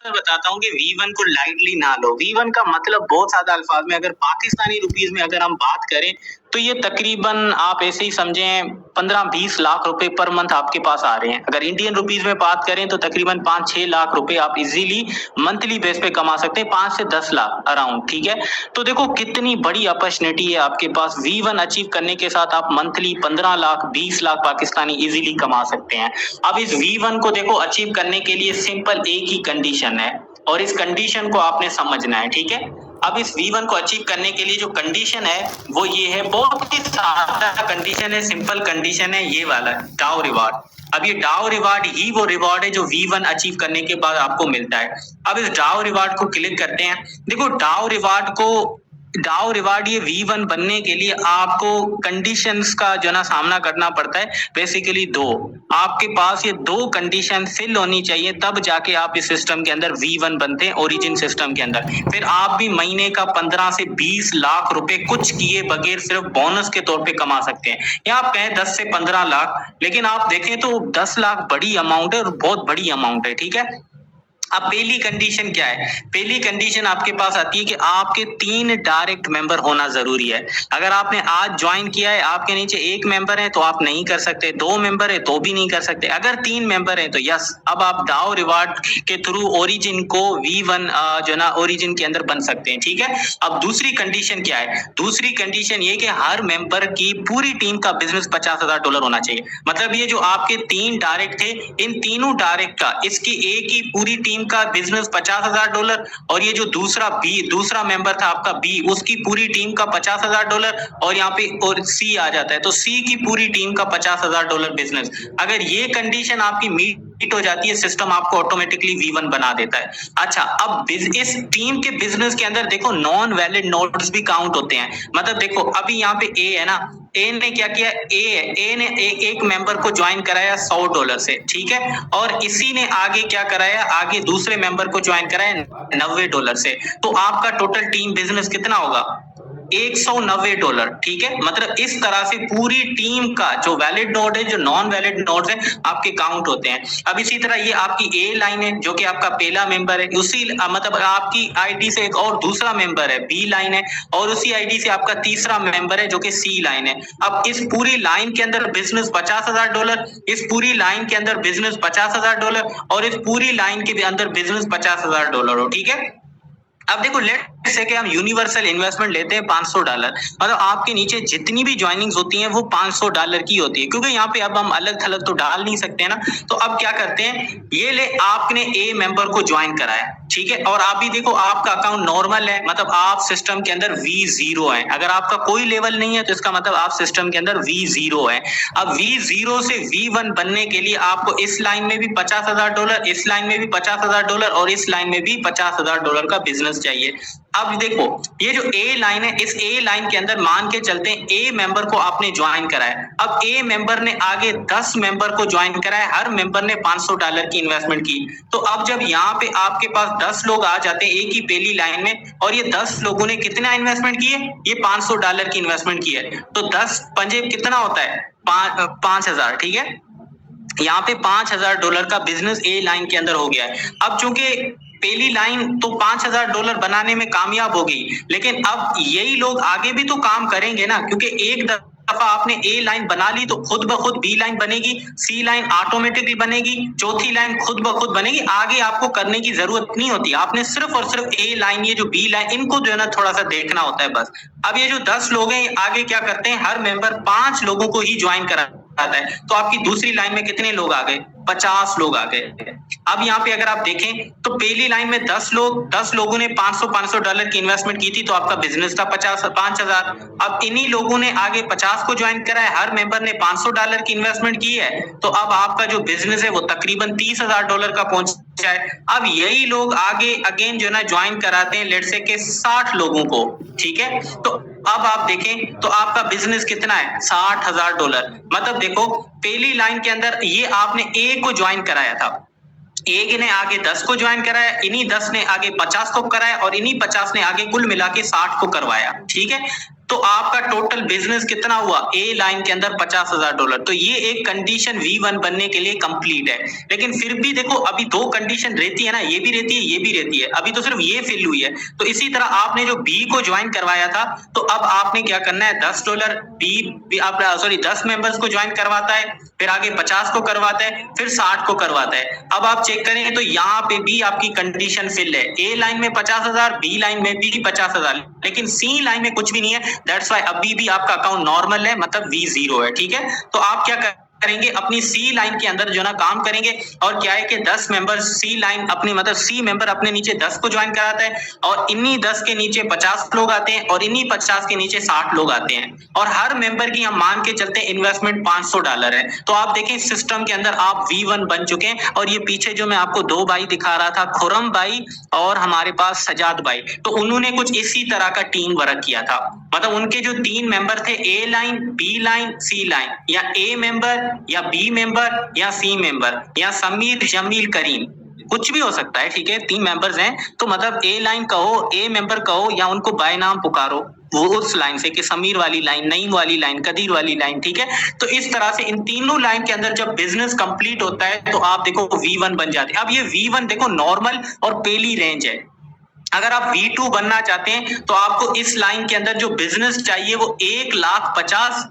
बताता हूँ कि V1 को लाइटली ना लो। V1 का मतलब बहुत सादा अल्फाज में अगर पाकिस्तानी रुपीस में अगर हम बात करें तो ये तकरीबन आप ऐसे ही समझें 15-20 लाख रुपए पर मंथ आपके पास आ रहे हैं। अगर इंडियन रुपीस में बात करें तो तकरीबन 5-6 लाख रुपए आप इजीली मंथली बेस पे कमा सकते हैं, 5 से 10 लाख अराउंड, ठीक है। तो देखो कितनी बड़ी अपॉर्चुनिटी है आपके पास। V1 अचीव करने के साथ आप मंथली 15 लाख 20 लाख पाकिस्तानी इजीली कमा सकते हैं। अब इस V1 को देखो अचीव करने के लिए सिंपल एक ही कंडीशन है और इस कंडीशन को आपने समझना है, ठीक है। अब इस V1 को अचीव करने के लिए जो कंडीशन है वो ये है, बहुत ही सादा कंडीशन है, सिंपल कंडीशन है, ये वाला डाउ रिवार्ड। अब ये डाउ रिवार्ड ही वो रिवार्ड है जो V1 अचीव करने के बाद आपको मिलता है। अब इस डाउ रिवार्ड को क्लिक करते हैं। देखो डाउ रिवार्ड ये V1 बनने के लिए आपको कंडीशंस का जो ना सामना करना पड़ता है, बेसिकली दो। आपके पास ये दो कंडीशन फिल होनी चाहिए, तब जाके आप इस सिस्टम के अंदर V1 बनते हैं, ओरिजिन सिस्टम के अंदर। फिर आप भी महीने का 15 से 20 लाख रुपए कुछ किए बगैर सिर्फ बोनस के तौर पे कमा सकते हैं। या आप कहें 10 से 15 लाख, लेकिन आप देखें तो 10 लाख बड़ी अमाउंट है और बहुत बड़ी अमाउंट है, ठीक है। अब पहली कंडीशन क्या है? पहली कंडीशन आपके पास आती है कि आपके 3 डायरेक्ट मेंबर होना जरूरी है। अगर आपने आज ज्वाइन किया है, आपके नीचे 1 मेंबर है तो आप नहीं कर सकते, 2 मेंबर है तो भी नहीं कर सकते, अगर 3 मेंबर है तो यस, अब आप डाउ रिवार्ड के थ्रू ओरिजिन को V1 जो ना ओरिजिन के अंदर बन सकते हैं, ठीक है। अब दूसरी कंडीशन क्या है? दूसरी कंडीशन ये कि हर मेंबर की पूरी टीम का बिजनेस $50,000 होना चाहिए। मतलब ये जो आपके 3 डायरेक्ट थे, इन तीनों डायरेक्ट का, इसकी एक ही पूरी टीम का बिजनेस $50,000 और ये जो दूसरा मेंबर था आपका बी, उसकी पूरी टीम का $50,000 और यहाँ पे और सी आ जाता है, तो सी की पूरी टीम का $50,000 बिजनेस। अगर ये कंडीशन आपकी मीट हो जाती है, सिस्टम आपको ऑटोमेटिकली V1 बना देता है। अच्छा, अब इस टीम के बिजनेस के अंदर देखो नॉन वैलिड नोड्स भी काउंट होते हैं। मतलब देखो अभी यहाँ पे ए है ना, ए ने क्या किया, ए ने एक मेंबर को ज्वाइन कराया $100 से, ठीक है, और इसी ने आगे क्या कराया, आगे दूसरे मेंबर को ज्वाइन कराया $90 से। तो आपका टोटल टीम बिजनेस कितना होगा? $190, ठीक है। मतलब इस तरह से पूरी टीम का जो वैलिड नोड है, जो नॉन वैलिड नोड है, आपके काउंट होते हैं। अब इसी तरह ये आपकी ए लाइन है जो कि आपका पहला मेंबर है, उसी मतलब आपकी आईडी से एक और दूसरा मेंबर है, बी लाइन है, और उसी आईडी से आपका तीसरा मेंबर है जो कि सी लाइन है। अब इस पूरी लाइन के अंदर बिजनेस $50,000, इस पूरी लाइन के अंदर बिजनेस $50,000 और इस पूरी लाइन के अंदर बिजनेस $50,000 हो, ठीक है। अब देखो लेट से कि हम यूनिवर्सल इन्वेस्टमेंट लेते हैं $500, मतलब आपके नीचे जितनी भी ज्वाइनिंग्स होती हैं वो $500 की होती है, क्योंकि यहाँ पे अब हम अलग थलग तो डाल नहीं सकते ना। तो अब क्या करते हैं, ये ले आपने ए मेंबर को ज्वाइन कराया, ठीक है, और आप भी देखो आपका अकाउंट नॉर्मल है, मतलब आप सिस्टम के अंदर V0 है। अगर आपका कोई लेवल नहीं है तो इसका मतलब आप सिस्टम के अंदर V0 है। अब V0 से V1 बनने के लिए आपको इस लाइन में भी $50,000, इस लाइन में भी $50,000 और इस लाइन में भी $50,000 का बिजनेस चाहिए। अब देखो ये जो ए लाइन है, इस ए लाइन के अंदर मान के चलते हैं ए मेंबर को आपने ज्वाइन कराया। अब ए मेंबर ने आगे 10 मेंबर को ज्वाइन कराया, हर मेंबर ने $500 की इन्वेस्टमेंट की। तो अब जब यहाँ पे आपके पास 10 लोग आ जाते हैं एक ही पहली लाइन में, और ये 10 लोगों ने कितना इन्वेस्टमेंट की है, ये $500 की इन्वेस्टमेंट की है, तो 10 पंजे कितना होता है, 5,000, ठीक है। यहाँ पे $5,000 का बिजनेस ए लाइन के अंदर हो गया है। अब चूंकि पहली लाइन तो $5,000 बनाने में कामयाब हो गई, लेकिन अब यही लोग आगे भी तो काम करेंगे ना, क्योंकि एक दफा आपने ए लाइन बना ली तो खुद ब खुद बी लाइन बनेगी, सी लाइन ऑटोमेटिकली बनेगी, चौथी लाइन खुद ब खुद बनेगी। आगे आपको करने की जरूरत नहीं होती, आपने सिर्फ और सिर्फ ए लाइन, ये जो बी लाइन, इनको जो है ना थोड़ा सा देखना होता है बस। अब ये जो 10 लोग हैं आगे क्या करते हैं, हर मेंबर 5 लोगों को ही ज्वाइन कराता है, तो आपकी दूसरी लाइन में कितने लोग आ गए, 50 लोग आ गए। अब यहाँ पे अगर आप देखें तो पहली लाइन में 10 लोगों ने $500 की इन्वेस्टमेंट की थी, तो आपका बिजनेस था 5,000। अब इन्हीं लोगों ने आगे 50 को ज्वाइन करा है, हर मेंबर ने $500 की इन्वेस्टमेंट की है, तो अब आपका जो बिजनेस है वो तकरीबन $30,000 का पहुंचा है। अब यही लोग आगे अगेन जो है ना ज्वाइन कराते हैं लेट्स से के 60 लोगों को, ठीक है। तो अब आप देखें तो आपका बिजनेस कितना है, $60,000। मतलब देखो पहली लाइन के अंदर ये आपने ए को ज्वाइन कराया था, एक ने आगे 10 को ज्वाइन कराया, इन्हीं 10 ने आगे 50 को कराया, और इन्हीं 50 ने आगे कुल मिला के 60 को करवाया, ठीक है। तो आपका टोटल बिजनेस कितना हुआ ए लाइन के अंदर $50,000। तो ये एक कंडीशन V1 बनने के लिए कंप्लीट है। लेकिन फिर भी देखो अभी दो कंडीशन रहती है ना, ये भी रहती है, ये भी रहती है। अभी तो सिर्फ ये फिल हुई है। तो इसी तरह आपने जो बी को ज्वाइन करवाया था, तो अब आपने क्या करना है, $10 बी आप सॉरी 10 मेंबर्स को ज्वाइन करवाता है, फिर आगे 50 को करवाता है, फिर 60 को करवाता है। अब आप चेक करें तो यहाँ पे भी आपकी कंडीशन फिल है। ए लाइन में 50,000, बी लाइन में भी 50,000, लेकिन सी लाइन में कुछ भी नहीं है। दैट्स वाई अभी भी आपका अकाउंट नॉर्मल है, मतलब V0 है। ठीक है, तो आप क्या करेंगे, अपनी सी लाइन के अंदर जो ना काम करेंगे, और क्या है कि 10 मेंबर सी लाइन अपनी मतलब सी मेंबर अपने नीचे 10 को ज्वाइन कराता है, और इन्हीं 10 के नीचे 50 लोग आते हैं, और इन्हीं 50 के नीचे 60 लोग आते हैं, और हर मेंबर की हम मान के चलते हैं इन्वेस्टमेंट $500 है। तो आप देखें सिस्टम के अंदर आप V1 बन चुके हैं। और ये पीछे जो मैं आपको दो भाई दिखा रहा था, खुरम भाई और हमारे पास सजाद भाई, तो उन्होंने कुछ इसी तरह का टीम वर्क किया था। मतलब उनके जो 3 मेंबर थे, ए लाइन, बी लाइन, सी लाइन, या ए मेंबर या बी मेंबर या सी मेंबर या समीर जमील करीम, कुछ भी हो सकता है। ठीक है, 3 मेंबर्स हैं, तो मतलब ए लाइन कहो, ए मेंबर कहो, या उनको बाय नाम पुकारो वो उस लाइन से, कि समीर वाली लाइन, नईम वाली लाइन, कदीर वाली लाइन। ठीक है, तो इस तरह से इन तीनों लाइन के अंदर जब बिजनेस कंप्लीट होता है तो आप देखो V1 बन जाते हैं। अब ये V1 देखो नॉर्मल और पहली रेंज है। अगर आप V2 बनना चाहते हैं तो आपको इस लाइन के अंदर जो बिजनेस चाहिए वो 1,50,000,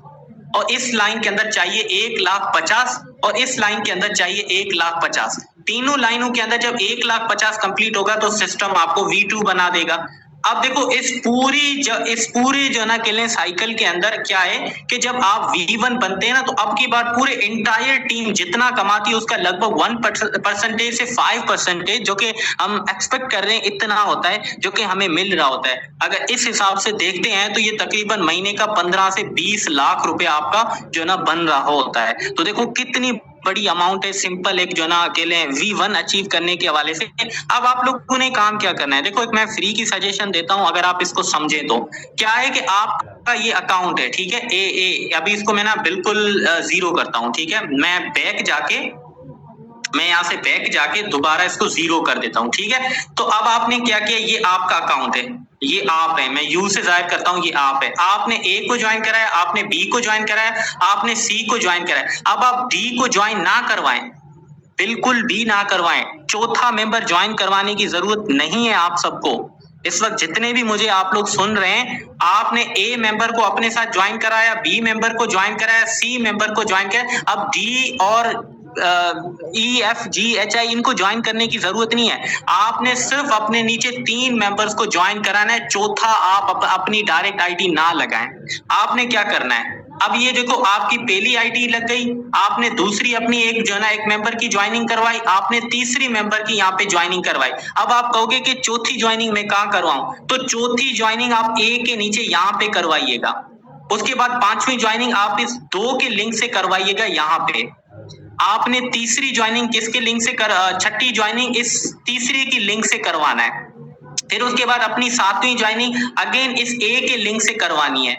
और इस लाइन के अंदर चाहिए 1,50,000, और इस लाइन के अंदर चाहिए 1,50,000। तीनों लाइनों के अंदर जब 1,50,000 कंप्लीट होगा तो सिस्टम आपको V2 बना देगा। अब देखो इस पूरी जो ना किले साइकिल के अंदर क्या है कि जब आप V1 बनते हैं ना, तो अब की बार पूरे इंटायर टीम जितना कमाती है उसका लगभग 1% से 5%, जो कि हम एक्सपेक्ट कर रहे हैं, इतना होता है जो कि हमें मिल रहा होता है। अगर इस हिसाब से देखते हैं तो ये तकरीबन महीने का 15 से 20 लाख रुपए आपका जो ना बन रहा होता है। तो देखो कितनी बड़ी अमाउंट है, सिंपल एक जो ना अकेले V1 अचीव करने के हवाले से। अब आप लोगों ने काम क्या करना है, देखो एक मैं फ्री की सजेशन देता हूं, अगर आप इसको समझे तो क्या है कि आपका ये अकाउंट है, ठीक है, ए अभी इसको मैं ना बिल्कुल जीरो करता हूं। ठीक है, मैं यहाँ से बैक जाके दोबारा इसको जीरो कर देता हूँ। ठीक है, तो अब आपने क्या किया, ये आपका अकाउंट है, ये आप है, मैं यू से जाहिर करता हूँ, ये आप है। आपने ए को ज्वाइन कराया, आपने बी को ज्वाइन कराया, आपने सी को ज्वाइन कराया। अब आप डी को ज्वाइन ना करवाएं, बिल्कुल भी ना करवाएं। चौथा मेंबर ज्वाइन करवाने की जरूरत नहीं है आप सबको। इस वक्त जितने भी मुझे आप लोग सुन रहे हैं, आपने ए मेंबर को अपने साथ ज्वाइन कराया, बी मेंबर को ज्वाइन कराया, सी मेंबर को ज्वाइन कराया। अब डी और EFGHI इनको ज्वाइन करने की जरूरत नहीं है। आपने सिर्फ अपने नीचे 3 मेंबर्स को ज्वाइन कराना है, चौथा आप अपनी डायरेक्ट आईडी ना लगाएं। आपने क्या करना है, अब ये देखो आपकी पहली आईडी लग गई, आपने दूसरी अपनी एक जो ना एक मेंबर की ज्वाइनिंग करवाई, आपने तीसरी मेंबर की यहाँ पे ज्वाइनिंग करवाई। अब आप कहोगे कि चौथी ज्वाइनिंग मैं कहाँ करवाऊं, तो चौथी ज्वाइनिंग आप ए के नीचे यहाँ पे करवाइएगा। उसके बाद 5वीं ज्वाइनिंग आप इस 2 के लिंक से करवाइएगा यहाँ पे। आपने तीसरी ज्वाइनिंग किसके लिंक से छठी ज्वाइनिंग इस तीसरी की लिंक से करवाना है। फिर उसके बाद अपनी 7वीं ज्वाइनिंग अगेन इस ए के लिंक से करवानी है।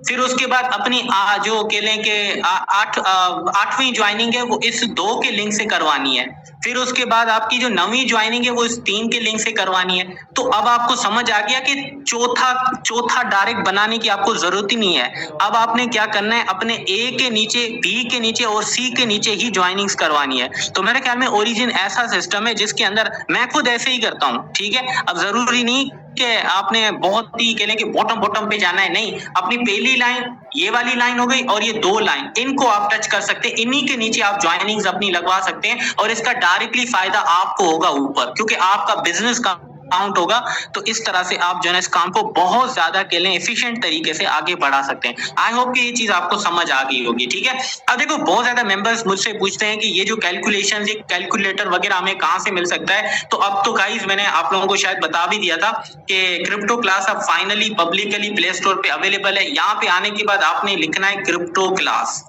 फिर उसके बाद अपनी जो केले के 8वीं ज्वाइनिंग है वो इस 2 के लिंक से करवानी है। फिर उसके बाद आपकी जो 9वीं ज्वाइनिंग है वो इस 3 के लिंक से करवानी है। तो अब आपको समझ आ गया कि चौथा डायरेक्ट बनाने की आपको जरूरत ही नहीं है। अब आपने क्या करना है, अपने ए के नीचे, बी के नीचे और सी के नीचे ही ज्वाइनिंग्स करवानी है। तो मेरे ख्याल में ओरिजिन ऐसा सिस्टम है जिसके अंदर मैं खुद ऐसे ही करता हूँ। ठीक है, अब जरूरी नहीं कि आपने बहुत ही कहने के बॉटम पे जाना है, नहीं। अपनी पहली लाइन ये वाली लाइन हो गई और ये 2 लाइन, इनको आप टच कर सकते हैं, इन्हीं के नीचे आप ज्वाइनिंग्स अपनी लगवा सकते हैं, और इसका डायरेक्टली फायदा आपको होगा ऊपर, क्योंकि आपका बिजनेस का काउंट होगा। तो इस तरह से आप जो है इस काम को बहुत ज्यादा के लिए एफिशिएंट तरीके से आगे बढ़ा सकते हैं। आई होप कि ये चीज आपको समझ आ गई होगी। ठीक है, अब देखो बहुत ज्यादा मेंबर्स मुझसे पूछते हैं कि ये जो कैलकुलेशन, ये कैलकुलेटर वगैरह हमें कहाँ से मिल सकता है। तो अब तो गाइस मैंने आप लोगों को शायद बता भी दिया था कि क्रिप्टो क्लास अब फाइनली पब्लिकली प्ले स्टोर पे अवेलेबल है। यहाँ पे आने के बाद आपने लिखना है क्रिप्टो क्लास,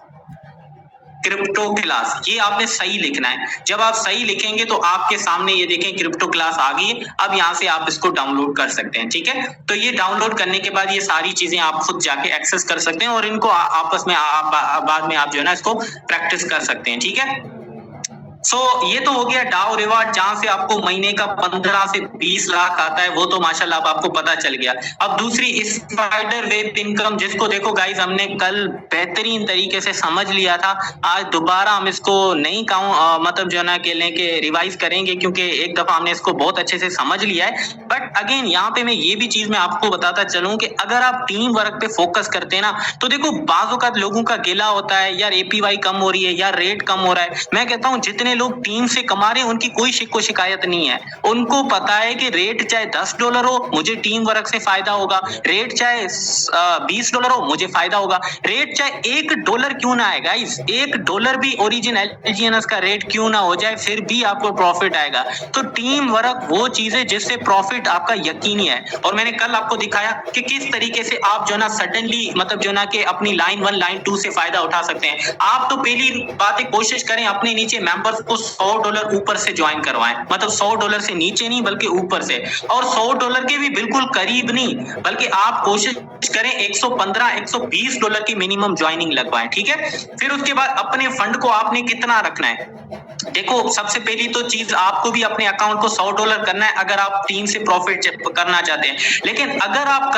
ये आपने सही लिखना है। जब आप सही लिखेंगे तो आपके सामने ये देखें क्रिप्टो क्लास आ गई है। अब यहाँ से आप इसको डाउनलोड कर सकते हैं। ठीक है, तो ये डाउनलोड करने के बाद ये सारी चीजें आप खुद जाके एक्सेस कर सकते हैं, और इनको आपस में बाद में आप जो है ना इसको प्रैक्टिस कर सकते हैं। ठीक है, सो ये तो हो गया डाउ रिवार्ड, जहां से आपको महीने का 15 से 20 लाख आता है, वो तो माशाल्लाह अब आपको पता चल गया। अब दूसरी स्पाइडर वेब इनकम, जिसको देखो गाइस हमने कल बेहतरीन तरीके से समझ लिया था, आज दोबारा हम इसको नहीं मतलब जो है ना कहने के रिवाइज करेंगे, क्योंकि एक दफा हमने इसको बहुत अच्छे से समझ लिया है। बट अगेन यहाँ पे मैं ये भी चीज मैं आपको बताता चलूं कि अगर आप टीम वर्क पे फोकस करते हैं ना, तो देखो बाजू का लोगों का गिला होता है यार एपीवाई कम हो रही है, यार रेट कम हो रहा है। मैं कहता हूँ जितने लोग टीम से कमा रहे हैं उनकी कोई शिकायत नहीं है। उनको पता है कि रेट चाहे $10 हो, मुझे टीम वर्क से फायदा होगा, रेट चाहे $20 हो, मुझे फायदा होगा, रेट चाहे $1 क्यों ना आए गाइस, $1 भी ओरिजिन एलजीएनएस का रेट क्यों ना हो जाए, फिर भी आपको प्रॉफिट आएगा। तो टीम वर्क वो चीज है जिससे प्रॉफिट आपका यकीनी है। और मैंने कल आपको दिखाया कि किस तरीके से आप जो ना सडनली मतलब जो ना कि अपनी लाइन 1 लाइन 2 से फायदा उठा सकते हैं। आप तो पहली बात है, कोशिश करें अपने नीचे मेंबर्स को $100 ऊपर से ज्वाइन करवाएं, मतलब $100 से नीचे नहीं बल्कि ऊपर से, और $100 के भी बिल्कुल करीब नहीं, बल्कि आप कोशिश करें $115 $120 की मिनिमम ज्वाइनिंग लगवाएं, ठीक है। फिर उसके बाद अपने फंड को आपने कितना रखना है, देखो सबसे पहली तो चीज आपको भी अपने अकाउंट को $100 करना है अगर आप टीम से प्रॉफिट करना चाहते हैं। लेकिन अगर आप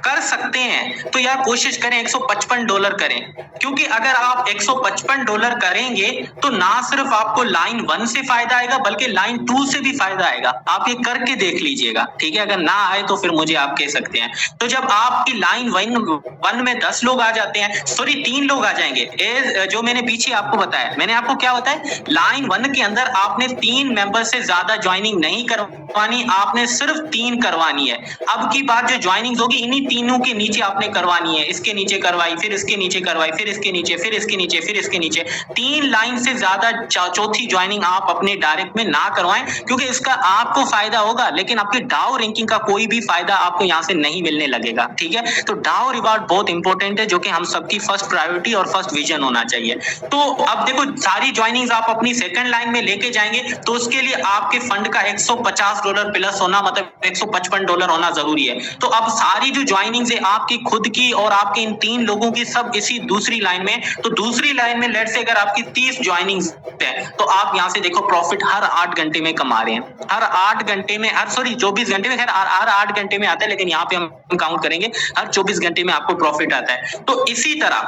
कर सकते हैं तो यार कोशिश करें $155 करें, क्योंकि अगर आप $155 करेंगे तो ना सिर्फ आपको लाइन 1 से फायदा आएगा बल्कि लाइन 2 से भी फायदा आएगा। आप ये करके देख लीजिएगा, ठीक है। अगर ना आए तो फिर मुझे आप कह सकते हैं। तो जब आपकी लाइन 1 में 10 लोग आ जाते हैं, सॉरी 3 लोग आ जाएंगे, जो मैंने पीछे आपको बताया, मैंने आपको क्या बताया, लाइन 1 के अंदर आपने 3 मेंबर से ज्यादा ज्वाइनिंग नहीं करवानी, आपने सिर्फ 3 करवानी है। अब की बात जो ज्वाइनिंग होगी इन्हीं तीनों के नीचे आपने करवानी है, इसके नीचे करवाई, फिर इसके नीचे करवाई, फिर इसके नीचे, फिर इसके नीचे, फिर इसके नीचे, 3 लाइन से ज्यादा चौथी ज्वाइनिंग आप अपने डायरेक्ट में ना करवाएं, क्योंकि इसका आपको फायदा होगा लेकिन आपकी डाउ रैंकिंग का कोई भी फायदा आपको यहां से नहीं मिलने लगेगा, ठीक है। तो डाउ रिवार्ड बहुत इंपॉर्टेंट है, जो कि हम सबकी फर्स्ट प्रायोरिटी और फर्स्ट विजन होना चाहिए। तो अब देखो सारी ज्वाइनिंग आप अपनी सेकंड लाइन में लेके जाएंगे तो उसके लिए आपके फंड का $150 प्लस होना, मतलब $155 होना जरूरी है। तो अब सारी जो ज्वाइनिंग है आपकी खुद की और आपके इन 3 लोगों की सब इसी दूसरी लाइन में, तो दूसरी लाइन में लेट से अगर आपकी 30 ज्वाइनिंग है तो आप यहां से देखो प्रॉफिट हर 8 घंटे में कमा रहे हैं, हर 8 घंटे में, हर 24 घंटे में, हर 8 घंटे में आता है, लेकिन यहाँ पे हम काउंट करेंगे हर 24 घंटे में आपको प्रॉफिट आता है। तो इसी तरह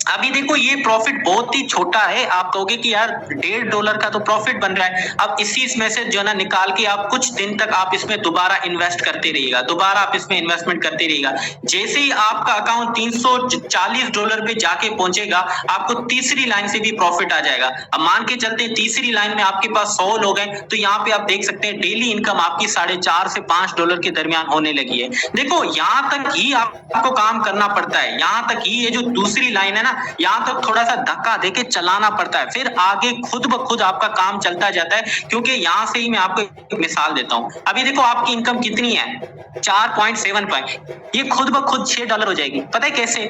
अभी देखो ये प्रॉफिट बहुत ही छोटा है, आप कहोगे कि यार $1.5 का तो प्रॉफिट बन रहा है। अब इसी में से जो ना निकाल के आप कुछ दिन तक आप इसमें दोबारा इन्वेस्ट करते रहिएगा, दोबारा आप इसमें इन्वेस्टमेंट करते रहिएगा। जैसे ही आपका अकाउंट $340 पे जाके पहुंचेगा आपको तीसरी लाइन से भी प्रॉफिट आ जाएगा। अब मान के चलते तीसरी लाइन में आपके पास 100 लोग हैं, तो यहाँ पे आप देख सकते हैं डेली इनकम आपकी $4.5 से $5 के दरमियान होने लगी है। देखो यहाँ तक ही आपको काम करना पड़ता है, यहाँ तक ही ये जो दूसरी लाइन है ना, यहाँ तक थोड़ा सा धक्का देके चलाना पड़ता है, फिर आगे खुद ब खुद आपका काम चलता जाता है। क्योंकि यहाँ से ही मैं आपको एक मिसाल देता हूँ, अभी देखो आपकी इनकम कितनी है, 4.75, ये खुद ब खुद $6 हो जाएगी। पता है कैसे?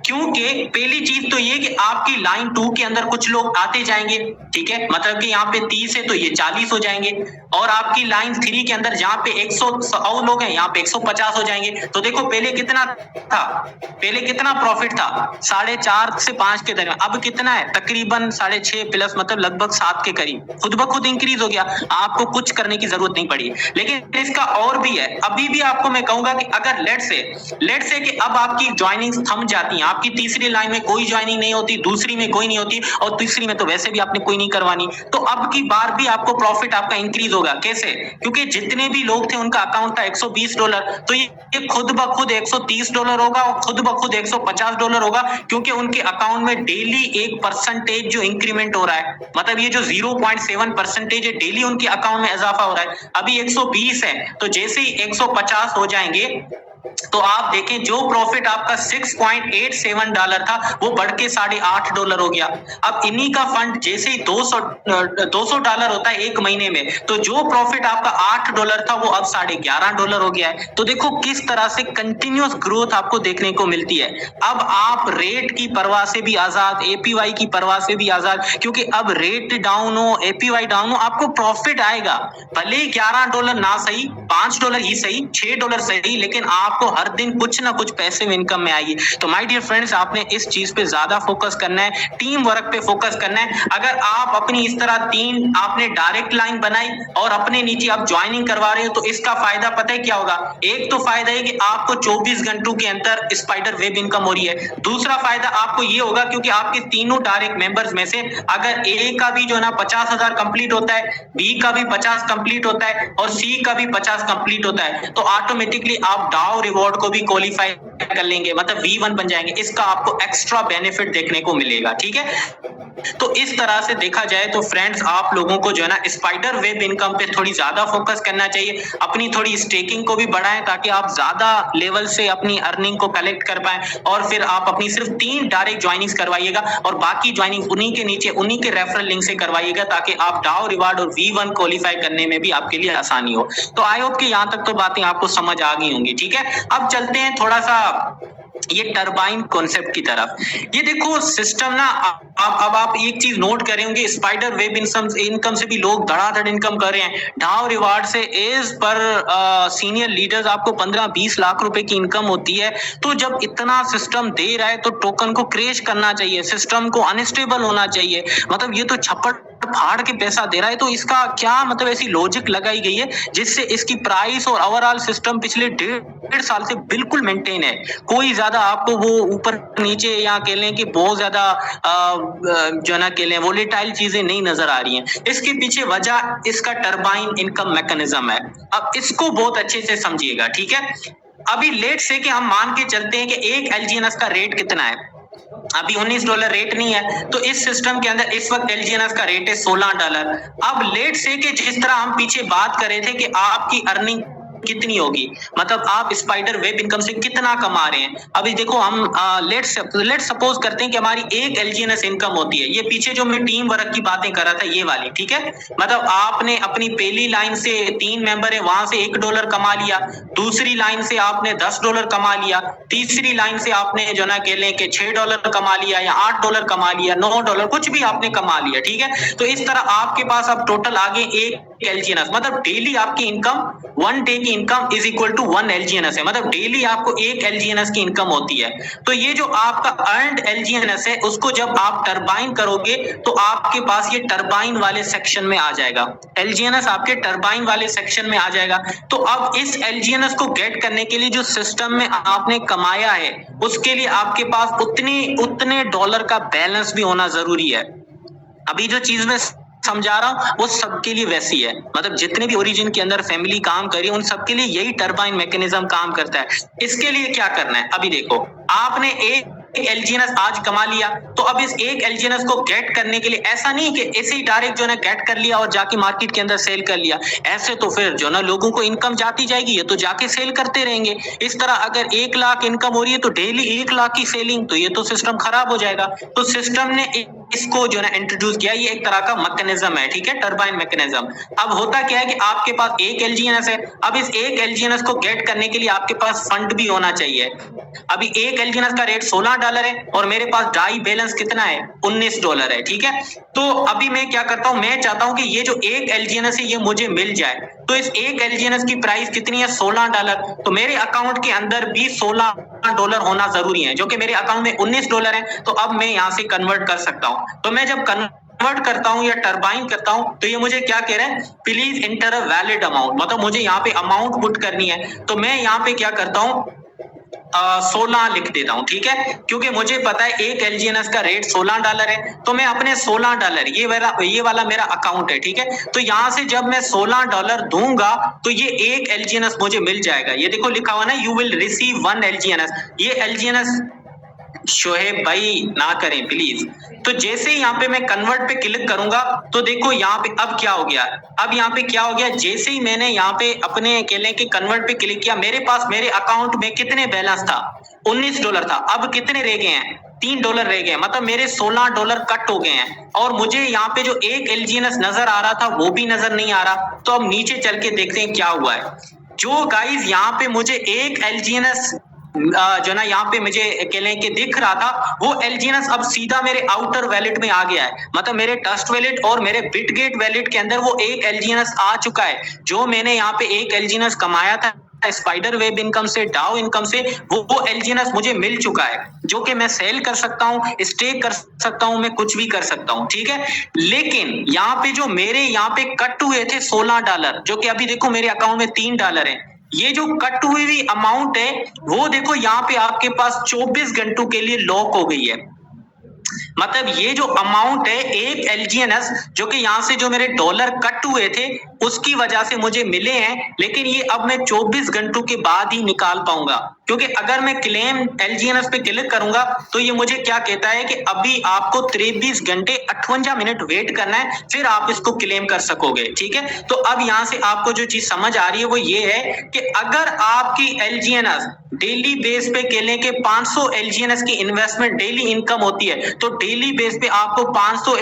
क्योंकि पहली चीज तो ये कि आपकी लाइन 2 के अंदर कुछ लोग आते जाएंगे, ठीक है, मतलब कि यहाँ पे 30 है तो ये 40 हो जाएंगे, और आपकी लाइन 3 के अंदर जहाँ पे 100 लोग हैं यहाँ पे 150 हो जाएंगे। तो देखो पहले कितना था, पहले कितना प्रॉफिट था, 4.5 से 5 के दरमियान, अब कितना है, तकरीबन 6.5 प्लस, मतलब लगभग 7 के करीब, खुद ब खुद इंक्रीज हो गया, आपको कुछ करने की जरूरत नहीं पड़ी। लेकिन इसका और भी है, अभी भी आपको मैं कहूंगा कि अगर लेट से कि अब आपकी ज्वाइनिंग थम जाती है, आपकी तीसरी लाइन में कोई ज्वाइनिंग नहीं होती, दूसरी में कोई नहीं होती, और तीसरी में तो वैसे भी आपने कोई नहीं करवानी, तो अब की बार भी आपको प्रॉफिट आपका इंक्रीज होगा। कैसे? क्योंकि जितने भी लोग थे उनका अकाउंट था $120, तो ये खुद ब खुद $130 होगा और खुद ब खुद $150 होगा, क्योंकि उनके अकाउंट में डेली 1% जो इंक्रीमेंट हो रहा है, मतलब ये जो 0.7% है डेली उनके अकाउंट में इजाफा हो रहा है। अभी 120 है, तो जैसे ही 150 हो जाएंगे तो आप देखें जो प्रॉफिट आपका $6.87 था वो बढ़ के $8.5 हो गया। अब इन्हीं का फंड जैसे ही $200 होता है एक महीने में, तो जो प्रॉफिट आपका $8 था वो अब $11.5 हो गया है। तो देखो किस तरह से कंटिन्यूअस ग्रोथ आपको देखने को मिलती है। अब आप रेट की परवाह से भी आजाद, एपीवाई की परवाह से भी आजाद, क्योंकि अब रेट डाउन हो, एपीवाई डाउन हो, आपको प्रॉफिट आएगा। भले ही $11 ना सही, $5 ही सही, $6 सही, लेकिन आप आपको हर दिन कुछ ना कुछ पैसिव इनकम में आएगी। तो माय डियर फ्रेंड्स, आपने इस चीज पे ज्यादा फोकस करना है, टीम वर्क पे फोकस करना है। अगर आप अपनी इस तरह 3 आपने डायरेक्ट लाइन बनाई और अपने नीचे आप ज्वाइनिंग करवा रहे हो, तो इसका फायदा पता है क्या होगा? एक तो फायदा है कि आपको 24 घंटों के अंदर स्पाइडर वेब इनकम हो रही है। दूसरा फायदा आपको ये होगा क्योंकि आपके तीनों डायरेक्ट मेंबर्स में से अगर ए का भी जो है ना 50,000 कंप्लीट होता है, बी का भी 50 कंप्लीट होता है और सी का भी 50 कंप्लीट होता है, तो ऑटोमेटिकली आप डाउ रिवॉर्ड को भी क्वालिफाई कर लेंगे, मतलब V1 बन जाएंगे। इसका आपको एक्स्ट्रा बेनिफिट देखने को मिलेगा, ठीक है। तो इस तरह से देखा जाए तो फ्रेंड्स, आप लोगों को जो है ना स्पाइडर वेब इनकम पे थोड़ी ज्यादा फोकस करना चाहिए। अपनी थोड़ी स्टेकिंग को भी बढ़ाएं ताकि आप ज्यादा लेवल से अपनी अर्निंग को कलेक्ट कर पाएं, और फिर आप अपनी सिर्फ 3 डायरेक्ट ज्वाइनिंग्स करवाइएगा और बाकी ज्वाइनिंग उन्हीं के नीचे उन्हीं के रेफरल लिंक से करवाइएगा ताकि आप डाउ रिवार्ड और V1 क्वालिफाई करने में भी आपके लिए आसानी हो। तो आई होप कि यहाँ तक तो बातें आपको समझ आ गई होंगी, ठीक है। अब चलते हैं थोड़ा सा ये टरबाइन कॉन्सेप्ट की तरफ। ये देखो सिस्टम ना, अब आप एक चीज नोट कर रहे होंगे, स्पाइडर वेब इनकम से भी लोग धड़ाधड़ इनकम कर रहे हैं। डाउ रिवार्ड से एज पर सीनियर लीडर्स आपको 15-20 लाख रुपए की इनकम होती है। तो जब इतना सिस्टम दे रहा है तो टोकन को क्रैश करना चाहिए, सिस्टम को अनस्टेबल होना चाहिए। मतलब ये तो छप्पड़ फाड़ के पैसा दे रहा है, तो इसका क्या मतलब ऐसी लॉजिक लगाई गई है जिससे इसकी प्राइस और ओवरऑल सिस्टम पिछले 1.5 साल से बिल्कुल मेंटेन है। कोई ज्यादा आपको वो ऊपर नीचे या कह लें कि बहुत ज्यादा जो ना कह लें वोलेटाइल चीजें नहीं नजर आ रही हैं। इसके पीछे वजह इसका टरबाइन इनकम मैकेनिज्म है। अब इसको बहुत अच्छे से समझिएगा, ठीक है। अभी लेट से कि हम मान के चलते हैं कि एक LGNS का रेट कितना है, अभी $19 रेट नहीं है, तो इस सिस्टम के अंदर इस वक्त LGNS का रेट है $16। अब लेट से कि जिस तरह हम पीछे बात कर रहे थे कि आपकी अर्निंग कितनी होगी, मतलब आप स्पाइडर वेब इनकम से कितना कमा रहे हैं। अभी देखो हम लेट सपोज करते हैं कि हमारी एक LGNS इनकम होती है। ये पीछे जो मैं टीम वर्क की बातें कर रहा था ये वाली, ठीक है। मतलब आपने अपनी पहली लाइन से 3 मेंबर है वहां से $1 कमा लिया, दूसरी लाइन से आपने $10 कमा लिया, तीसरी लाइन से आपने जो ना कह लें कि $6 कमा लिया या $8 कमा लिया, $9 कुछ भी आपने कमा लिया, ठीक है। तो इस तरह आपके पास अब टोटल आगे एक LGNS, मतलब डेली आपकी इनकम 1 डे की income is equal to 1 LGNS है, मतलब डेली आपको 1 LGNS की इनकम होती है। तो ये जो आपका अर्न्ड LGNS है उसको जब आप टरबाइन करोगे तो आपके पास ये टरबाइन वाले सेक्शन में आ जाएगा, LGNS आपके टरबाइन वाले सेक्शन में आ जाएगा। तो अब इस LGNS को गेट करने के लिए जो सिस्टम में आपने कमाया है उसके लिए आपके पास उतने डॉलर का बैलेंस भी होना जरूरी है। अभी जो चीज में समझा रहा हूं वो सबके लिए वैसी है, मतलब जितने भी ओरिजिन के अंदर फैमिली काम कर रही है उन सबके लिए यही टरबाइन मैकेनिज्म काम करता है। इसके लिए क्या करना है, अभी देखो आपने एक LGNS आज कमा लिया, तो अब इस एक LGNS को गेट करने के लिए ऐसा नहीं कि ऐसे ही डायरेक्ट जो है गेट कर लिया और जाके मार्केट के अंदर सेल कर लिया, ऐसे तो फिर जो ना लोगों को इनकम जाती जाएगी, ये तो जाके सेल करते रहेंगे। इस तरह अगर 1 लाख इनकम हो रही है तो डेली 1 लाख की सेलिंग, तो ये तो सिस्टम खराब हो जाएगा। तो सिस्टम ने इसको जो है इंट्रोड्यूस किया, ये एक तरह का मैकेनिज्म है, ठीक है, टरबाइन मैकेनिज्म। अब होता क्या है कि आपके पास एक LGNS है, अब इस एक LGNS को गेट करने के लिए आपके पास फंड भी होना चाहिए। अभी एक LGNS का रेट $16 है और मेरे पास डाई बैलेंस कितना है, $19 है, ठीक है। तो अभी मैं क्या करता हूं, मैं चाहता हूं कि ये जो एक LGNS है ये मुझे मिल जाए। तो इस एक LGNS की प्राइस कितनी है, $16। तो मेरे अकाउंट के अंदर भी $16 होना जरूरी है, जो कि मेरे अकाउंट में $19 है। तो अब मैं यहां से कन्वर्ट कर सकता हूं। तो मैं जब कन्वर्ट करता हूं या टरबाइन करता हूं तो ये मुझे क्या कह रहा है, please enter a valid amount, मतलब मुझे यहाँ पे अमाउंट पुट करनी है। तो मैं यहाँ पे क्या करता हूं, 16 लिख देता हूं, ठीक है, क्योंकि मुझे पता है एक LGNS का रेट $16 है। तो मैं अपने $16, ये वाला मेरा अकाउंट है, ठीक है। तो यहां से जब मैं $16 दूंगा तो ये एक LGNS मुझे मिल जाएगा। ये देखो लिखा हुआ ना, यू विल रिसीव 1 LGNS। ये LGNS शोहेब भाई ना करें प्लीज। तो जैसे ही यहाँ पे मैं कन्वर्ट पे क्लिक करूंगा तो देखो यहाँ पे अब क्या हो गया, अब यहाँ पे क्या हो गया, जैसे ही मैंने यहाँ पे अपने केले के कन्वर्ट पे क्लिक किया, मेरे पास मेरे अकाउंट में कितने बैलेंस था, $19 था। अब कितने रह गए हैं, $3 रह गए, मतलब मेरे $16 कट हो गए हैं। और मुझे यहाँ पे जो एक LGNS नजर आ रहा था वो भी नजर नहीं आ रहा। तो अब नीचे चल के देखते हैं क्या हुआ है। जो गाइज यहाँ पे मुझे एक LGNS जो ना यहाँ पे मुझे कह लें कि दिख रहा था, वो LGNS अब सीधा मेरे आउटर वैलेट में आ गया है। मतलब मेरे ट्रस्ट वैलेट और मेरे बिटगेट वैलेट के अंदर वो एक LGNS आ चुका है। जो मैंने यहाँ पे एक LGNS कमाया था स्पाइडर वेब इनकम से, डाउ इनकम से, वो एलजीएनएस मुझे मिल चुका है, जो कि मैं सेल कर सकता हूं, स्टेक कर सकता हूं, मैं कुछ भी कर सकता हूं, ठीक है। लेकिन यहाँ पे जो मेरे यहाँ पे कट हुए थे $16, जो कि अभी देखो मेरे अकाउंट में $3 है, ये जो कट हुई हुई अमाउंट है वो देखो यहाँ पे आपके पास 24 घंटों के लिए लॉक हो गई है। मतलब ये जो अमाउंट है एक एलजीएनएस, जो कि यहां से जो मेरे डॉलर कट हुए थे उसकी वजह से मुझे मिले हैं, लेकिन ये अब मैं 24 घंटों के बाद ही निकाल पाऊंगा, क्योंकि अगर मैं क्लेम एलजीएनएस पे क्लिक करूंगा तो ये मुझे क्या कहता है कि अभी आपको 23 घंटे 58 मिनट वेट करना है, फिर आप इसको क्लेम कर सकोगे, ठीक है। तो अब यहां से आपको जो चीज समझ आ रही है वो ये है कि अगर आपकी एलजीएनएस डेली बेस पे केले के 500 एलजीएनएस की इन्वेस्टमेंट डेली इनकम होती है, तो डेली बेस पे आपको 500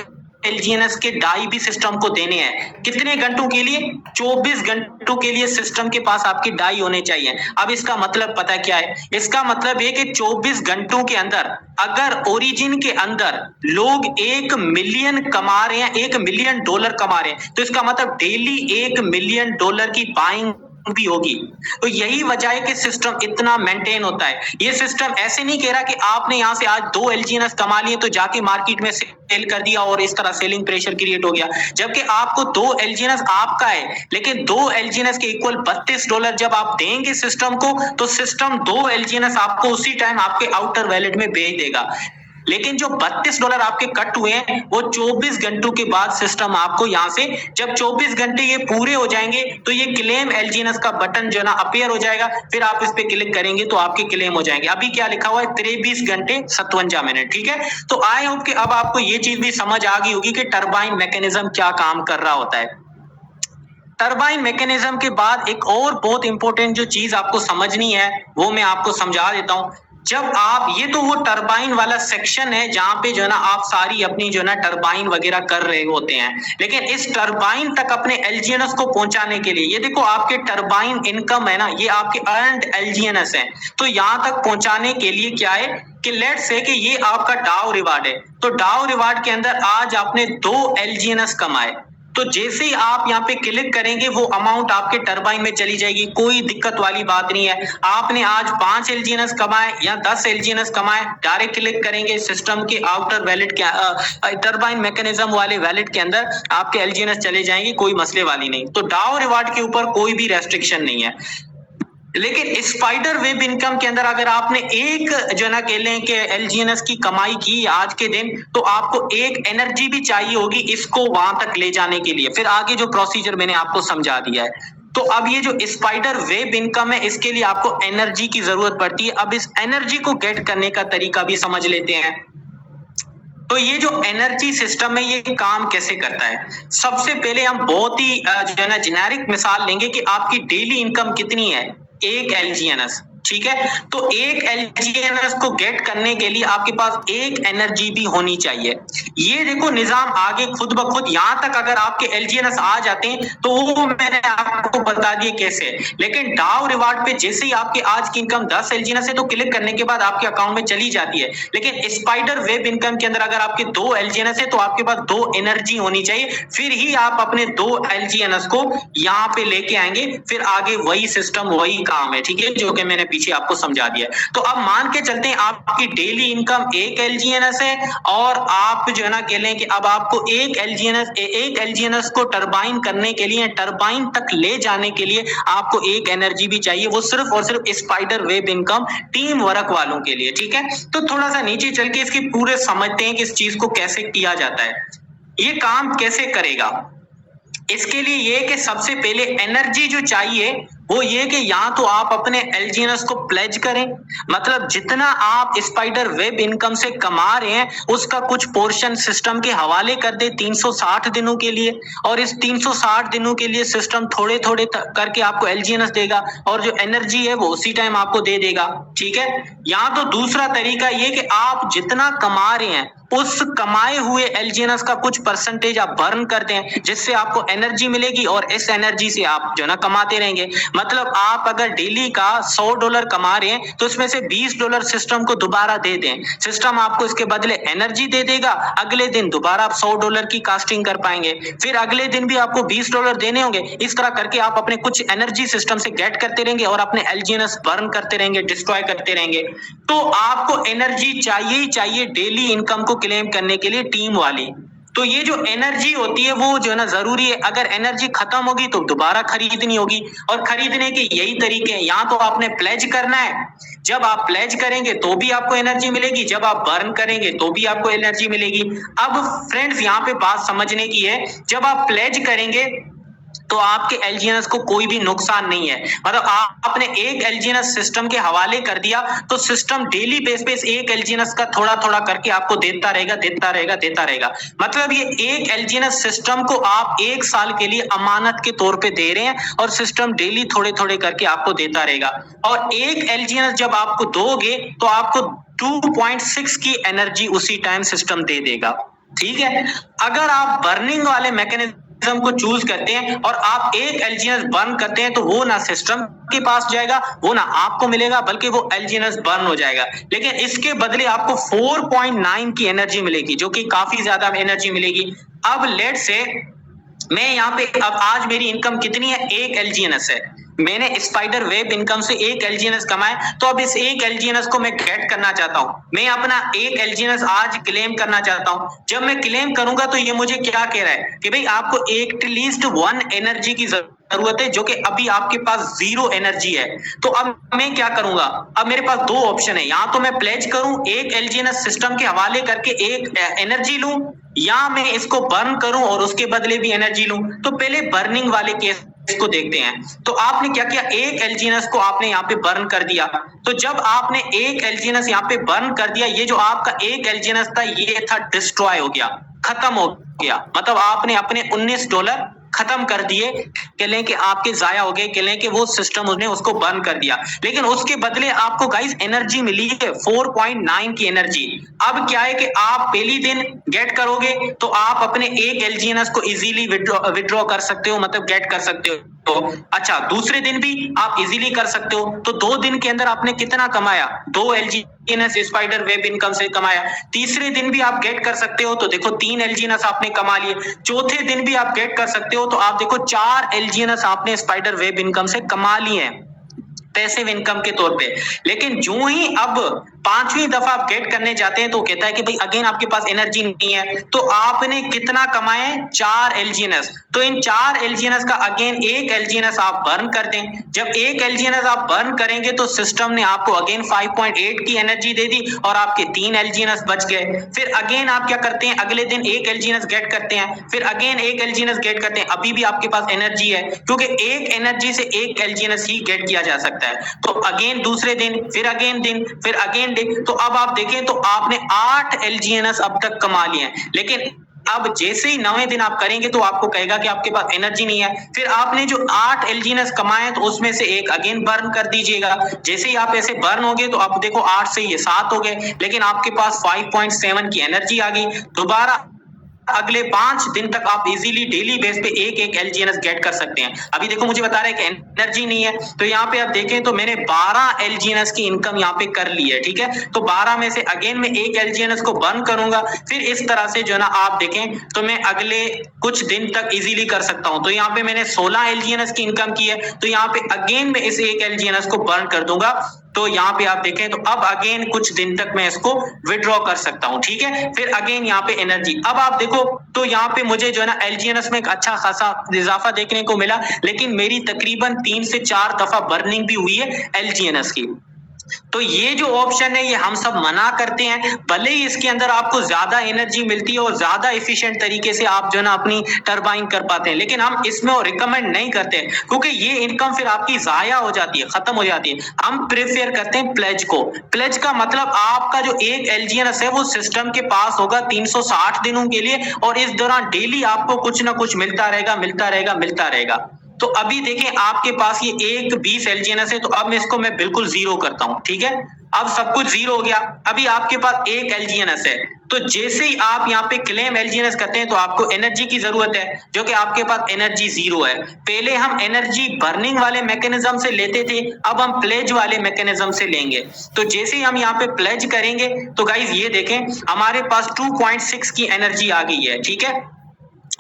एलजीएनएस के डाई भी सिस्टम को देने हैं। कितने घंटों के लिए? 24 घंटों के लिए सिस्टम के पास आपकी डाई होने चाहिए। अब इसका मतलब पता क्या है? इसका मतलब ये कि 24 घंटों के अंदर अगर ओरिजिन के अंदर लोग 1 मिलियन कमा रहे हैं, $1 मिलियन कमा रहे हैं, तो इसका मतलब डेली $1 मिलियन की बाइंग भी होगी। तो यही वजह है कि सिस्टम इतना मेंटेन होता है। ये सिस्टम ऐसे नहीं कह रहा कि आपने यहां से आज 2 एलजीएनएस कमा लिए तो जाके मार्केट में सेल कर दिया और इस तरह सेलिंग प्रेशर क्रिएट हो गया, जबकि आपको 2 एलजीएनएस आपका है, लेकिन 2 एलजीएनएस के इक्वल $32 जब आप देंगे सिस्टम को, तो सिस्टम 2 एलजीएनएस आपको उसी टाइम आपके आउटर वैलेट में भेज देगा। लेकिन जो $32 आपके कट हुए हैं वो 24 घंटों के बाद सिस्टम आपको यहां से, जब 24 घंटे ये पूरे हो जाएंगे तो ये क्लेम एलजीएनएस का बटन जो है ना अपीयर हो जाएगा, फिर आप इस पे क्लिक करेंगे तो आपके क्लेम हो जाएंगे। अभी क्या लिखा हुआ है? 23 घंटे 57 मिनट, ठीक है। तो आई होप कि अब आपको ये चीज भी समझ आ गई होगी कि टरबाइन मैकेनिज्म क्या काम कर रहा होता है। टरबाइन मैकेनिज्म के बाद एक और बहुत इंपॉर्टेंट जो चीज आपको समझनी है वो मैं आपको समझा देता हूं। जब आप, ये तो वो टरबाइन वाला सेक्शन है जहां पे जो है ना आप सारी अपनी जो है ना टरबाइन वगैरह कर रहे होते हैं, लेकिन इस टरबाइन तक अपने एलजीएनएस को पहुंचाने के लिए, ये देखो आपके टरबाइन इनकम है ना, ये आपके अर्नड एलजीएनएस है, तो यहां तक पहुंचाने के लिए क्या है कि लेट्स से कि ये आपका डाउ रिवार्ड है, तो डाउ रिवार्ड के अंदर आज आपने 2 एलजीएनएस कमाए, तो जैसे ही आप यहाँ पे क्लिक करेंगे वो अमाउंट आपके टरबाइन में चली जाएगी, कोई दिक्कत वाली बात नहीं है। आपने आज 5 एलजीएनएस कमाए या 10 एलजीएनएस कमाए, डायरेक्ट क्लिक करेंगे सिस्टम के आउटर वैलेट के टरबाइन मैकेनिज्म वाले वैलेट के अंदर आपके एलजीएनएस चले जाएंगे, कोई मसले वाली नहीं। तो डाउ रिवार्ड के ऊपर कोई भी रेस्ट्रिक्शन नहीं है। लेकिन स्पाइडर वेब इनकम के अंदर अगर आपने एक जो ना कह लें कि एलजीएनएस की कमाई की आज के दिन, तो आपको एक एनर्जी भी चाहिए होगी इसको वहां तक ले जाने के लिए। फिर आगे जो प्रोसीजर मैंने आपको समझा दिया है। तो अब ये जो स्पाइडर वेब इनकम है इसके लिए आपको एनर्जी की जरूरत पड़ती है। अब इस एनर्जी को गेट करने का तरीका भी समझ लेते हैं। तो ये जो एनर्जी सिस्टम है ये काम कैसे करता है? सबसे पहले हम बहुत ही जो है ना जेनेरिक मिसाल लेंगे कि आपकी डेली इनकम कितनी है, 1 एलजीएनएस, ठीक है। तो 1 एलजीएनएस को गेट करने के लिए आपके पास 1 एनर्जी भी होनी चाहिए। ये देखो निजाम आगे खुद ब खुद, यहां तक अगर आपके एलजीएनएस आ जाते हैं तो वो मैंने आपको बता दिए कैसे। लेकिन डाउ रिवार्ड पे जैसे ही आपके आज की इनकम 10 एलजीएनएस है तो क्लिक करने के बाद आपके अकाउंट में चली जाती है। लेकिन स्पाइडर वेब इनकम के अंदर अगर आपके 2 एलजीएनएस है तो आपके पास 2 एनर्जी होनी चाहिए, फिर ही आप अपने 2 एलजीएनएस को यहाँ पे लेके आएंगे, फिर आगे वही सिस्टम वही काम है, ठीक है, जो कि मैंने पीछे आपको समझा दिया। तो अब मान के चलते हैं आपकी डेली इनकम 1 एलजीएनएस है और आप जो है ना कह लें कि अब आपको 1 एलजीएनएस को टरबाइन करने के लिए, टरबाइन तक ले जाने के लिए आपको 1 एनर्जी भी चाहिए, वो सिर्फ और सिर्फ spider web income team work वालों के लिए, ठीक है। तो थोड़ा सा नीचे चल के इसके पूरे समझते हैं कि इस चीज को कैसे किया जाता है, ये काम कैसे करेगा। इसके लिए ये कि सबसे पहले एनर्जी जो चाहिए वो ये कि या तो आप अपने एलजीएनएस को प्लेज करें, मतलब जितना आप स्पाइडर वेब इनकम से कमा रहे हैं उसका कुछ पोर्शन सिस्टम के हवाले कर दे 360 दिनों के लिए, और इस 360 दिनों के लिए सिस्टम थोड़े थोड़े करके आपको एलजीएनएस देगा और जो एनर्जी है वो उसी टाइम आपको दे देगा, ठीक है। या तो दूसरा तरीका ये कि आप जितना कमा रहे हैं उस कमाए हुए एलजीएनएस का कुछ परसेंटेज आप बर्न करते हैं, जिससे आपको एनर्जी मिलेगी और इस एनर्जी से आप जो ना कमाते रहेंगे। मतलब आप अगर डेली का $100 कमा रहे हैं तो उसमें से $20 सिस्टम को दोबारा दे दें, सिस्टम आपको इसके बदले एनर्जी दे देगा। अगले दिन दोबारा आप $100 की कास्टिंग कर पाएंगे, फिर अगले दिन भी आपको $20 देने होंगे। इस तरह करके आप अपने कुछ एनर्जी सिस्टम से गेट करते रहेंगे और अपने एलजीएनएस बर्न करते रहेंगे, डिस्ट्रॉय करते रहेंगे। तो आपको एनर्जी चाहिए ही चाहिए डेली इनकम को क्लेम करने के लिए, टीम वाली। तो ये जो एनर्जी होती है वो जो है ना जरूरी है। अगर एनर्जी खत्म होगी तो दोबारा खरीदनी होगी, और खरीदने के यही तरीके हैं। यहाँ तो आपने प्लेज करना है, जब आप प्लेज करेंगे तो भी आपको एनर्जी मिलेगी, जब आप बर्न करेंगे तो भी आपको एनर्जी मिलेगी। अब फ्रेंड्स यहाँ पे बात समझने की है, जब आप प्लेज करेंगे तो आपके एलजीएनएस को कोई भी नुकसान नहीं है। मतलब आपने एक एलजीएनएस सिस्टम के हवाले कर दिया तो सिस्टम डेली बेस पे एक एलजीएनएस का थोड़ा थोड़ा करके आपको देता रहेगा, देता रहेगा, देता रहेगा। मतलब ये एक एलजीएनएस सिस्टम को आप 1 साल के लिए अमानत के तौर पे दे रहे हैं और सिस्टम डेली थोड़े थोड़े करके आपको देता रहेगा। और एक एलजीएनएस जब आपको दोगे तो आपको 2.6 की एनर्जी उसी टाइम सिस्टम दे देगा। ठीक है, अगर आप बर्निंग वाले मैकेनिज्म को चूज करते हैं और आप एक एलजीएनएस बर्न करते हैं तो वो ना सिस्टम के पास जाएगा, वो ना आपको मिलेगा, बल्कि वो एलजीएनएस बर्न हो जाएगा। लेकिन इसके बदले आपको 4.9 की एनर्जी मिलेगी, जो कि काफी ज्यादा एनर्जी मिलेगी। अब लेट से मैं यहाँ पे, अब आज मेरी इनकम कितनी है, एक एलजीएनएस है। मैंने स्पाइडर वेब इनकम से एक एलजीएनएस कमाए, तो अब इस एक एलजीएनएस को मैं गेट करना चाहता हूं। मैं अपना एक एलजीएनएस आज क्लेम करना चाहता हूं। जब मैं क्लेम करूंगा तो ये मुझे क्या कह रहा है कि भाई आपको एटलीस्ट 1 एनर्जी की जरूरत है, जो कि अभी आपके पास 0 एनर्जी है। तो अब मैं क्या करूंगा, अब मेरे पास 2 ऑप्शन है, या तो मैं प्लेज करूं, एक एलजीएनएस सिस्टम के हवाले करके एक एनर्जी लूं, या मैं इसको बर्न करूं और उसके बदले भी एनर्जी लूं। तो पहले बर्निंग वाले केस को देखते हैं। तो आपने क्या किया, एक एलजीएनएस को आपने यहाँ पे बर्न कर दिया। तो जब आपने एक एलजीएनएस यहाँ पे बर्न कर दिया, ये जो आपका एक एलजीएनएस था ये था डिस्ट्रॉय हो गया, खत्म हो गया। मतलब आपने अपने $19 खत्म कर दिए, कह लें कि आपके जाया हो गए, कह लें कि वो सिस्टम उसने उसको बर्न कर दिया। लेकिन उसके बदले आपको गाइस एनर्जी मिली है 4.9 की एनर्जी। अब क्या है कि आप पहली दिन गेट करोगे तो आप अपने एक एलजीएनएस को इजीली विड्रॉ कर सकते हो, मतलब गेट कर सकते हो। तो अच्छा, दूसरे दिन भी आप इजीली कर सकते हो। तो 2 दिन के अंदर आपने कितना कमाया, 2 एलजीएनएस स्पाइडर वेब इनकम से कमाया। तीसरे दिन भी आप गेट कर सकते हो, तो देखो 3 एलजीएनएस आपने कमा लिए। चौथे दिन भी आप गेट कर सकते हो, तो आप देखो 4 एलजीएनएस आपने स्पाइडर वेब इनकम से कमा लिए हैं पैसिव इनकम के तौर पे। लेकिन जो ही अब 5वीं दफा आप गेट करने जाते हैं तो कहता है कि भाई अगेन आपके पास एनर्जी नहीं है। तो आपने कितना कमाए, 4 एलजीएनएस। तो इन 4 एलजीएनएस का अगेन एक एलजीएनएस आप बर्न कर दें। जब एक एलजीएनएस आप बर्न करेंगे तो सिस्टम ने आपको अगेन 5.8 की एनर्जी दे दी और आपके 3 एलजीएनएस बच गए। फिर अगेन आप क्या करते हैं, अगले दिन एक एलजीएनएस गेट करते हैं, फिर अगेन एक एलजीएनएस गेट करते हैं। अभी भी आपके पास एनर्जी है, क्योंकि एक एनर्जी से एक एलजीएनएस ही गेट किया जा सकता है। तो अगेन दूसरे दिन, फिर अगेन दिन, फिर अगेन डे। तो अब आप देखें तो आपने 8 एलजीएनएस अब तक कमा लिए हैं। लेकिन अब जैसे ही 9वें दिन आप करेंगे तो आपको कहेगा कि आपके पास एनर्जी नहीं है। फिर आपने जो 8 एलजीएनएस कमाए तो उसमें से एक अगेन बर्न कर दीजिएगा। जैसे ही आप ऐसे बर्न हो गए तो आप देखो 8 से ये 7 हो गए, लेकिन आपके पास 5.7 की एनर्जी आ गई। दोबारा अगले 5 दिन तक आप इजीली डेली बेस पे एक एलजीएनएस गेट कर सकते हैं। अभी देखो मुझे बता रहा है कि एनर्जी नहीं है, तो यहाँ पे आप देखें तो मैंने 12 एलजीएनएस की इनकम यहाँ पे कर ली है। ठीक है, तो 12 में से अगेन मैं एक एलजीएनएस को बर्न करूंगा। फिर इस तरह से जो है ना आप देखें तो मैं अगले कुछ दिन तक इजीली कर सकता हूं। तो यहाँ पे मैंने 16 एलजीएनएस की इनकम की है, तो यहाँ पे अगेन मैं इस एक एलजीएनएस को बर्न कर दूंगा। तो यहाँ पे आप देखें तो अब अगेन कुछ दिन तक मैं इसको विड्रॉ कर सकता हूं। ठीक है, फिर अगेन यहाँ पे एनर्जी। अब आप देखो तो यहाँ पे मुझे जो है ना एलजीएनएस में एक अच्छा खासा इजाफा देखने को मिला, लेकिन मेरी तकरीबन 3 से 4 दफा बर्निंग भी हुई है एलजीएनएस की। तो ये जो ऑप्शन है ये हम सब मना करते हैं। भले ही इसके अंदर आपको ज्यादा एनर्जी मिलती है और ज्यादा एफिशिएंट तरीके से आप जो है ना अपनी टरबाइन कर पाते हैं, लेकिन हम इसमें रिकमेंड नहीं करते हैं, क्योंकि ये इनकम फिर आपकी जाया हो जाती है, खत्म हो जाती है। हम प्रेफर करते हैं प्लेज को। प्लेज का मतलब आपका जो एक एलजीएनएस है वो सिस्टम के पास होगा 360 दिनों के लिए, और इस दौरान डेली आपको कुछ ना कुछ मिलता रहेगा, मिलता रहेगा, मिलता रहेगा। तो अभी देखें आपके पास ये एक 20 एलजीएनएस है, तो अब मैं इसको बिल्कुल 0 करता हूं। ठीक है, अब सब कुछ जीरो हो गया। अभी आपके पास एक एलजीएनएस है, तो जैसे ही आप यहाँ पे क्लेम एलजीएनएस करते हैं तो आपको एनर्जी की जरूरत है, जो कि आपके पास एनर्जी जीरो है। पहले हम एनर्जी बर्निंग वाले मैकेनिज्म से लेते थे, अब हम प्लेज वाले मैकेनिज्म से लेंगे। तो जैसे ही हम यहाँ पे प्लेज करेंगे तो गाइस ये देखें हमारे पास 2.6 की एनर्जी आ गई है, ठीक है।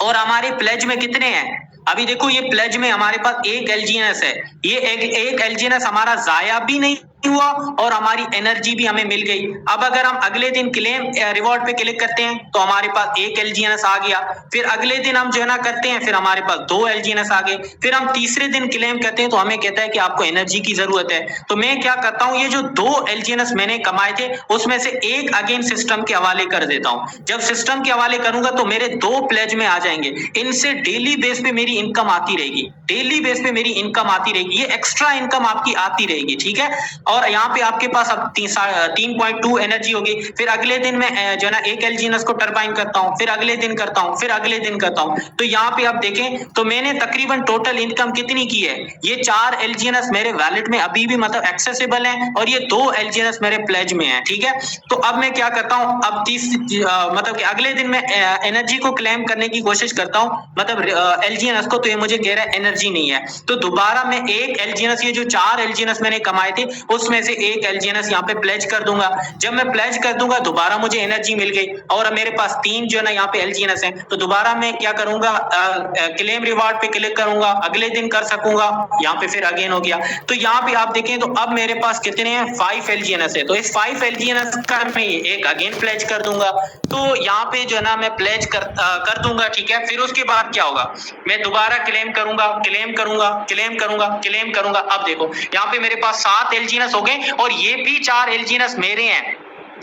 और हमारे प्लेज में कितने हैं? अभी देखो ये प्लेज में हमारे पास एक एलजीएनएस है, ये एक एलजीएनएस हमारा जाया भी नहीं हुआ और हमारी एनर्जी भी हमें मिल गई। अब अगर हम अगले दिन क्लेम रिवॉर्ड पे क्लिक करते हैं तो हमारे पास एक एलजीएनएस आ गया, फिर अगले दिन हम जो है ना करते हैं, फिर हमारे पास 2 एलजीएनएस आ गए, फिर हम तीसरे दिन क्लेम करते हैं तो हमें कहता है कि आपको एनर्जी की जरूरत है। तो मैं क्या करता हूं, ये जो 2 एलजीएनएस मैंने कमाए थे उसमें से एक अगेन सिस्टम के हवाले कर देता हूं। जब सिस्टम के हवाले करूंगा तो मेरे 2 प्लेज में आ जाएंगे, इनसे डेली बेस पे मेरी इनकम आती रहेगी, डेली बेस पे मेरी इनकम आती रहेगी, ये एक्स्ट्रा इनकम आपकी आती रहेगी, ठीक है। और यहाँ पे आपके पास अब 3.2 एनर्जी होगी। फिर अगले दिन मैं जो है ना एक एलजीएनएस को टरबाइन करता हूँ, फिर अगले दिन करता हूँ, फिर अगले दिन करता हूँ। तो यहाँ पे आप देखें तो मैंने तकरीबन टोटल इनकम कितनी की है, ये 4 एलजीएनएस मेरे वैलेट में अभी भी मतलब एक्सेसिबल है और ये 2 एलजीएनएस मेरे प्लेज में है, ठीक है। तो अब मैं क्या करता हूँ, अब मतलब कि अगले दिन मैं एनर्जी को क्लेम करने की कोशिश करता हूँ, मतलब एलजीएनएस को, तो ये मुझे कह रहा है एनर्जी नहीं है। तो दोबारा मैं एक एलजीएनएस, ये जो 4 एलजीएनएस मैंने कमाए थे उसमें से एक एलजीएनएस यहाँ पे प्लेज कर दूंगा। जब मैं प्लेज कर दूंगा दोबारा मुझे एनर्जी मिल गई और मेरे पास 3 जो है ना यहाँ पे एलजीएनएस है। तो दोबारा मैं क्या करूंगा, क्लेम रिवार्ड पे क्लिक करूंगा, अगले दिन कर सकूंगा, यहाँ पे फिर अगेन हो गया। तो यहाँ पे आप देखें तो अब मेरे पास कितने हैं, 5 एलजीएनएस है। तो इस 5 एलजीएनएस का मैं एक अगेन प्लेज कर दूंगा। तो यहाँ पे जो है ना मैं प्लेज कर दूंगा, ठीक है। फिर उसके बाद क्या होगा, मैं दोबारा क्लेम करूंगा, क्लेम करूंगा, क्लेम करूंगा, क्लेम करूंगा। अब देखो यहाँ पे मेरे पास 7 एलजीएनएस हो गए और ये भी 4 एलजीएनएस मेरे हैं,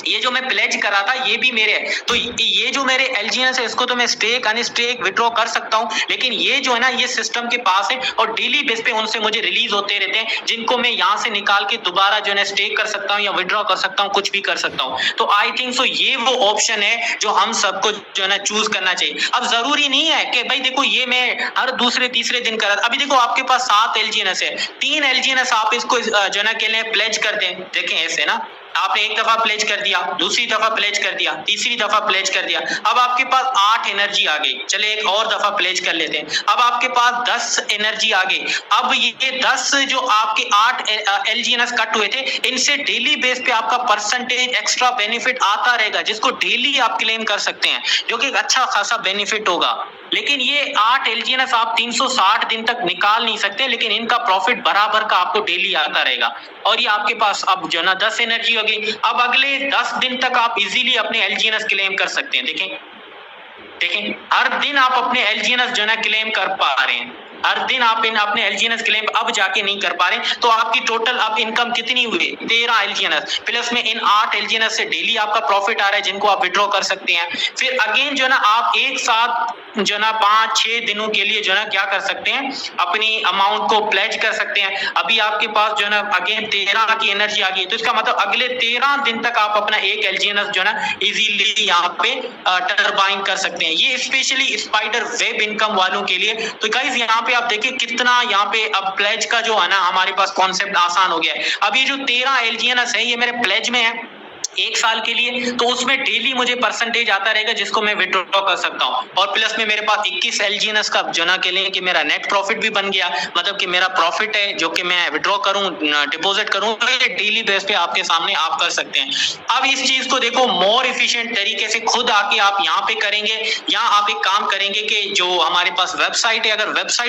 ये जो मैं प्लेज करा था ये भी मेरे है। तो ये जो मेरे एलजीएनएस है इसको तो मैं स्टेक अनस्टेक विड्रॉ कर सकता हूं, लेकिन ये जो है ना ये सिस्टम के पास है और डेली बेस पे उनसे मुझे रिलीज होते रहते हैं, जिनको मैं यहां से निकाल के दोबारा जो है ना स्टेक कर सकता हूं या विड्रॉ कर सकता हूं, कुछ भी कर सकता हूं। तो आई थिंक सो ये वो ऑप्शन है जो हम सबको जो है ना चूज करना चाहिए। अब जरूरी नहीं है कि भाई देखो ये मैं हर दूसरे तीसरे दिन कर, अभी देखो आपके पास 7 एलजीएनएस है, 3 एलजीएनएस आप इसको जो है ना के लिए प्लेज कर दें। देखें ऐसे ना, आपने एक दफा प्लेज कर दिया, दूसरी दफा प्लेज कर दिया, तीसरी दफा प्लेज कर दिया, अब आपके पास 8 एनर्जी आ गई। चले एक और दफा प्लेज कर लेते हैं, अब आपके पास 10 एनर्जी आ गई। अब ये 10 जो आपके 8 एलजीएनएस कट हुए थे, इनसे डेली बेस पे आपका परसेंटेज एक्स्ट्रा बेनिफिट आता रहेगा, जिसको डेली आप क्लेम कर सकते हैं, जो कि एक अच्छा खासा बेनिफिट होगा। लेकिन ये 8 एलजीएनएस आप 360 दिन तक निकाल नहीं सकते, लेकिन इनका प्रॉफिट बराबर का आपको डेली आता रहेगा। और ये आपके पास अब जो ना 10 एनर्जी होगी, अब अगले 10 दिन तक आप इजीली अपने एलजीएनएस क्लेम कर सकते हैं। देखें हर दिन आप अपने एलजीएनएस जो ना क्लेम कर पा रहे हैं, हर दिन आप अपने एलजीएनएस क्लेम अब जाके नहीं कर पा रहे। तो आपकी टोटल अब इनकम कितनी हुई, 13 एलजीएनएस प्लस में इन 8 एलजीएनएस से डेली आपका प्रॉफिट आ रहा है, जिनको आप विड्रॉ कर सकते हैं। फिर अगेन जो ना आप एक साथ जो ना 5-6 दिनों के लिए जो ना क्या कर सकते हैं, अपनी अमाउंट को प्लेज कर सकते हैं। अभी आपके पास जो ना अगेन 13 की एनर्जी आ गई, तो इसका मतलब अगले 13 दिन तक आप अपना एक एलजीएनएस जो ना इजीली यहाँ पे टरबाइन कर सकते हैं। ये स्पेशली स्पाइडर वेब इनकम वालों के लिए। तो गाइस यहाँ पे आप देखिए कितना यहाँ पे अब प्लेज का जो है ना हमारे पास कॉन्सेप्ट आसान हो गया है। अब ये जो 13 एलजीएनएस है ये मेरे प्लेज में है 1 साल के लिए, तो उसमें डेली मुझे परसेंटेज आता रहेगा, जिसको मैं विड्रॉ कर सकता हूँ। और प्लस में मेरे पास 21 एलजीएनएस का जना के लिए कि मेरा नेट प्रॉफिट भी बन गया, मतलब कि मेरा प्रॉफिट है जो कि मैं विड्रॉ करूँ, डिपॉजिट करूँ, तो ये डेली बेस पे आपके सामने आप कर सकते हैं। अब इस चीज को देखो मोर एफिशिएंट तरीके से खुद आके आप यहाँ पे करेंगे, या आप एक काम करेंगे कि जो हमारे पास वेबसाइट है, अगर वेबसाइट